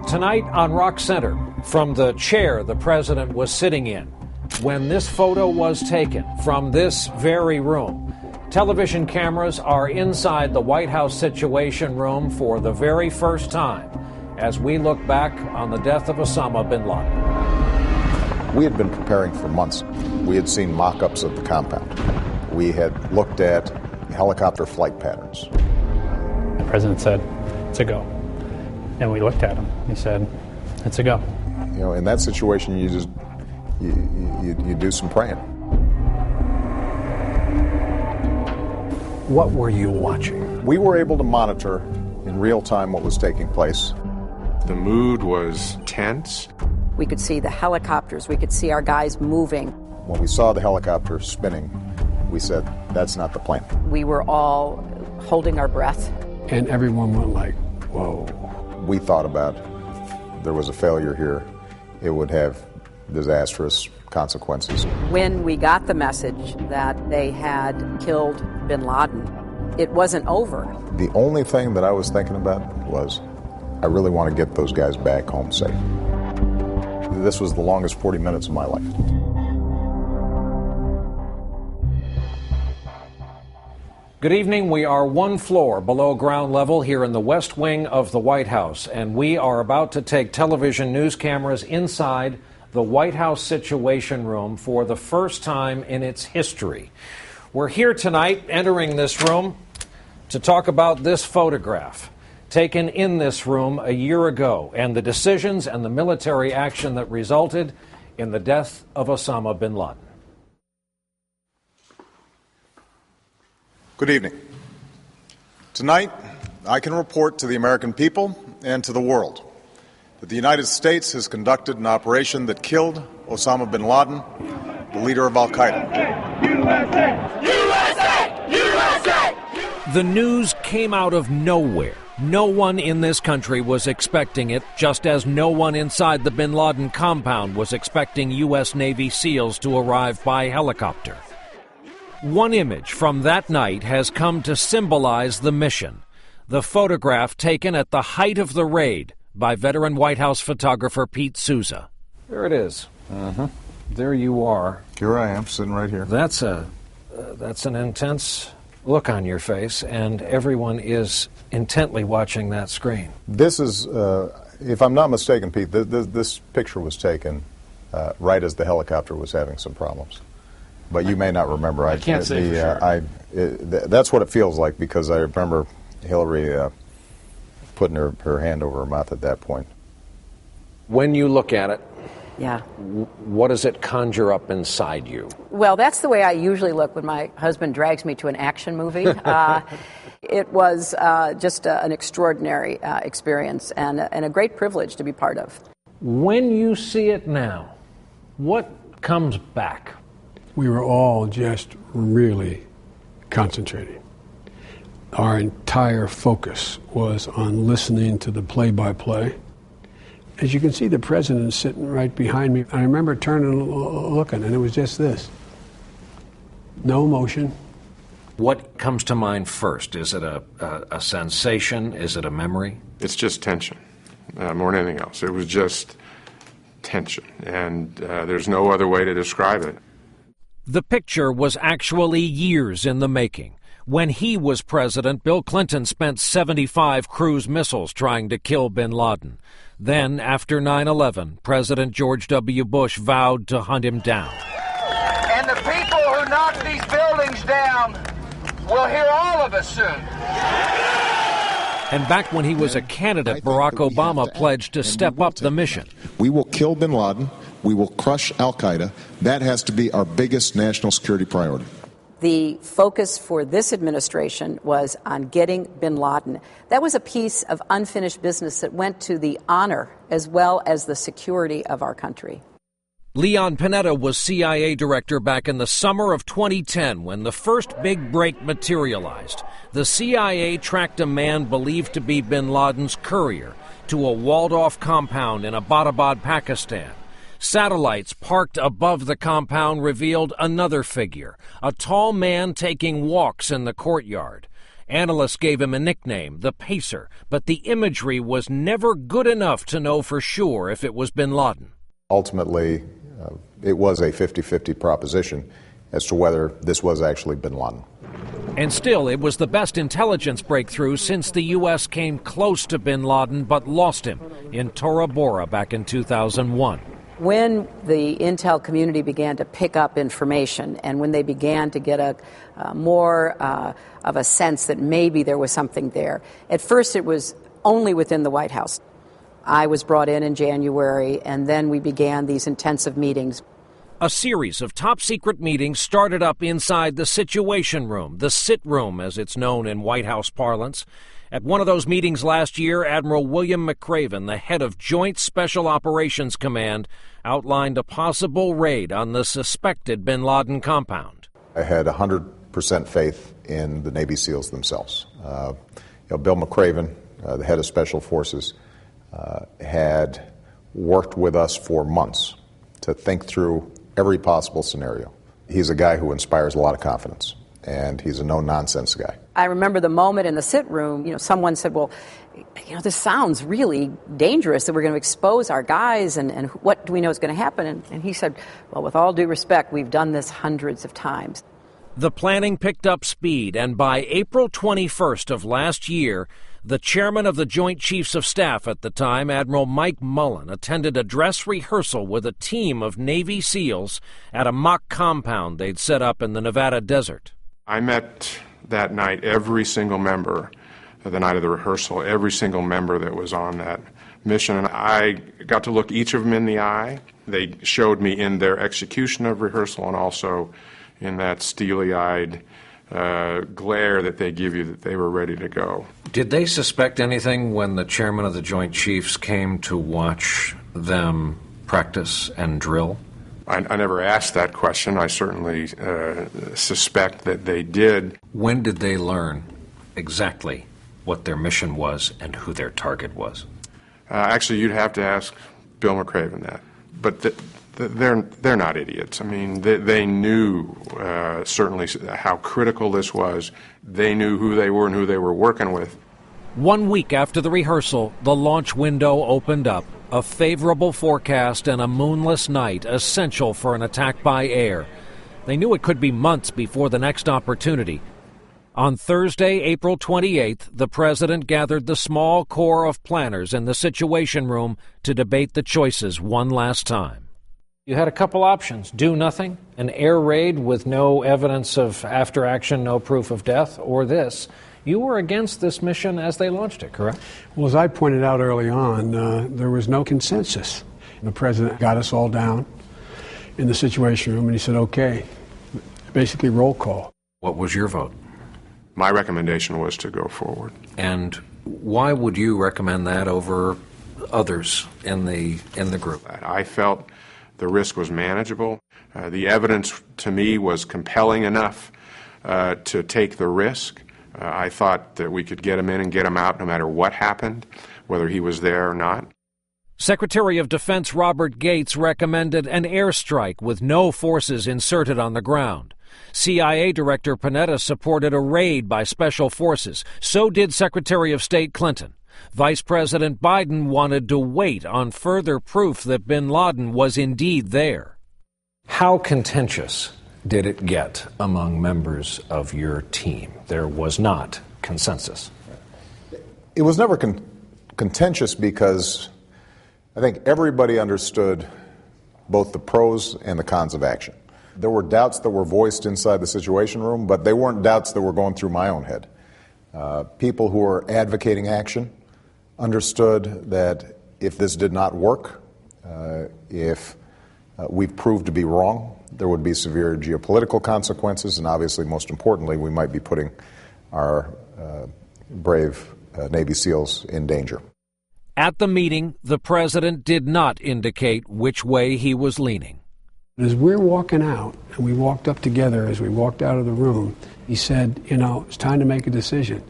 Tonight on Rock Center, from the chair the president was sitting in when this photo was taken from this very room. Television cameras are inside the White House Situation Room for the very first time as we look back on the death of Osama bin Laden. We had been preparing for months. We had seen mock-ups of the compound. We had looked at helicopter flight patterns. The president said, "It's a go." And we looked at him. He said, "It's a go." You know, in that situation, you just you do some praying. What were you watching? We were able to monitor in real time what was taking place. The mood was tense. We could see the helicopters. We could see our guys moving. When we saw the helicopter spinning, we said, "That's not the plane." We were all holding our breath. And everyone went like, whoa. We thought about if there was a failure here, it would have disastrous consequences. When we got the message that they had killed bin Laden, it wasn't over. The only thing that I was thinking about was, I really want to get those guys back home safe. This was the longest 40 minutes of my life. Good evening. We are one floor below ground level here in the West Wing of the White House, and we are about to take television news cameras inside the White House Situation Room for the first time in its history. We're here tonight, entering this room, to talk about this photograph taken in this room a year ago and the decisions and the military action that resulted in the death of Osama bin Laden. Good evening. Tonight, I can report to the American people and to the world that the United States has conducted an operation that killed Osama bin Laden, the leader of al-Qaeda. USA! USA! USA! The news came out of nowhere. No one in this country was expecting it, just as no one inside the bin Laden compound was expecting U.S. Navy SEALs to arrive by helicopter. One image from that night has come to symbolize the mission. The photograph taken at the height of the raid by veteran White House photographer Pete Souza. There it is. There you are. Here I am, sitting right here. That's an intense look on your face, and everyone is intently watching that screen. This is, if I'm not mistaken, Pete, this picture was taken right as the helicopter was having some problems. But you may not remember. I can't say for sure. That's what it feels like, because I remember Hillary putting her hand over her mouth at that point. When you look at it, Yeah. what does it conjure up inside you? Well, that's the way I usually look when my husband drags me to an action movie. It was just an extraordinary experience and a great privilege to be part of. When you see it now, what comes back? We were all just really concentrating. Our entire focus was on listening to the play-by-play. As you can see, the president is sitting right behind me. I remember turning and looking, and it was just this. No emotion. What comes to mind first? Is it a sensation? Is it a memory? It's just tension, more than anything else. It was just tension, and there's no other way to describe it. The picture was actually years in the making. When he was president, Bill Clinton spent 75 cruise missiles trying to kill bin Laden. Then, after 9/11, President George W. Bush vowed to hunt him down. And the people who knock these buildings down will hear all of us soon. And back when he was a candidate, Barack Obama pledged to step up the mission. We will kill bin Laden. We will crush al-Qaeda. That has to be our biggest national security priority. The focus for this administration was on getting bin Laden. That was a piece of unfinished business that went to the honor as well as the security of our country. Leon Panetta was CIA director back in the summer of 2010 when the first big break materialized. The CIA tracked a man believed to be bin Laden's courier to a walled-off compound in Abbottabad, Pakistan. Satellites parked above the compound revealed another figure, a tall man taking walks in the courtyard. Analysts gave him a nickname, the Pacer, but the imagery was never good enough to know for sure if it was bin Laden. Ultimately, it was a 50-50 proposition as to whether this was actually bin Laden. And still, it was the best intelligence breakthrough since the U.S. came close to bin Laden but lost him in Tora Bora back in 2001. When the intel community began to pick up information and when they began to get a more of a sense that maybe there was something there, at first it was only within the White House. I was brought in January, and then we began these intensive meetings. A series of top-secret meetings started up inside the Situation Room, the sit room as it's known in White House parlance. At one of those meetings last year, Admiral William McRaven, the head of Joint Special Operations Command, outlined a possible raid on the suspected bin Laden compound. I had 100% faith in the Navy SEALs themselves. Bill McRaven, the head of Special Forces, had worked with us for months to think through every possible scenario. He's a guy who inspires a lot of confidence, and he's a no-nonsense guy. I remember the moment in the sit room, someone said, well, this sounds really dangerous that we're going to expose our guys, and what do we know is going to happen? And he said, well, with all due respect, we've done this hundreds of times. The planning picked up speed, and by April 21st of last year, the chairman of the Joint Chiefs of Staff at the time, Admiral Mike Mullen, attended a dress rehearsal with a team of Navy SEALs at a mock compound they'd set up in the Nevada desert. I met that night every single member, the night of the rehearsal, every single member that was on that mission. And I got to look each of them in the eye. They showed me in their execution of rehearsal and also in that steely-eyed glare that they give you that they were ready to go. Did they suspect anything when the chairman of the Joint Chiefs came to watch them practice and drill? I never asked that question. I certainly suspect that they did. When did they learn exactly what their mission was and who their target was? Actually, you'd have to ask Bill McRaven that. But they're not idiots. I mean, they knew certainly how critical this was. They knew who they were and who they were working with. 1 week after the rehearsal, the launch window opened up. A favorable forecast and a moonless night, essential for an attack by air. They knew it could be months before the next opportunity. On Thursday, April 28th, the president gathered the small core of planners in the Situation Room to debate the choices one last time. You had a couple options. Do nothing, an air raid with no evidence of after action, no proof of death, or this. You were against this mission as they launched it, correct? Well, as I pointed out early on, there was no consensus. The president got us all down in the Situation Room, and he said, okay, basically roll call. What was your vote? My recommendation was to go forward. And why would you recommend that over others in the group? I felt the risk was manageable. The evidence to me was compelling enough to take the risk. I thought that we could get him in and get him out no matter what happened, whether he was there or not. Secretary of Defense Robert Gates recommended an airstrike with no forces inserted on the ground. CIA Director Panetta supported a raid by special forces. So did Secretary of State Clinton. Vice President Biden wanted to wait on further proof that bin Laden was indeed there. How contentious did it get among members of your team? There was not consensus. It was never contentious because I think everybody understood both the pros and the cons of action. There were doubts that were voiced inside the Situation Room, but they weren't doubts that were going through my own head. People who were advocating action understood that if this did not work, if we proved to be wrong, there would be severe geopolitical consequences, and obviously, most importantly, we might be putting our brave Navy SEALs in danger. At the meeting, the president did not indicate which way he was leaning. As we're walking out, and we walked up together as we walked out of the room, he said, it's time to make a decision.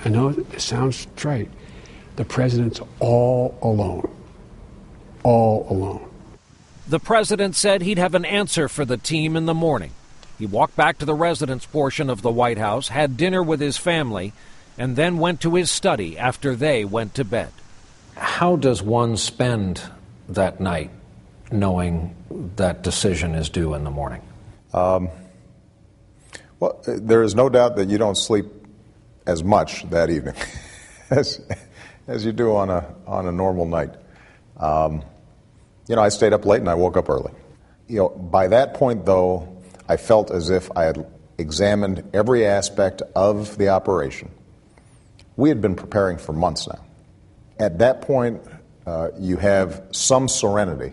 I know it sounds trite. The president's all alone. All alone. The president said he'd have an answer for the team in the morning. He walked back to the residence portion of the White House, had dinner with his family, and then went to his study after they went to bed. How does one spend that night knowing that decision is due in the morning? Well, there is no doubt that you don't sleep as much that evening as you do on a normal night. I stayed up late and I woke up early. By that point, though, I felt as if I had examined every aspect of the operation. We had been preparing for months now. At that point, you have some serenity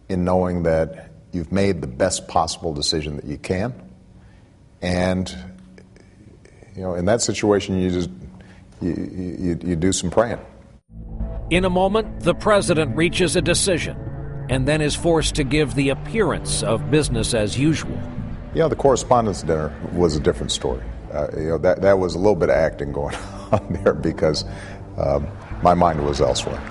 in knowing that you've made the best possible decision that you can. And, in that situation, you do some praying. In a moment, the president reaches a decision and then is forced to give the appearance of business as usual. The correspondence dinner was a different story. That was a little bit of acting going on there because my mind was elsewhere.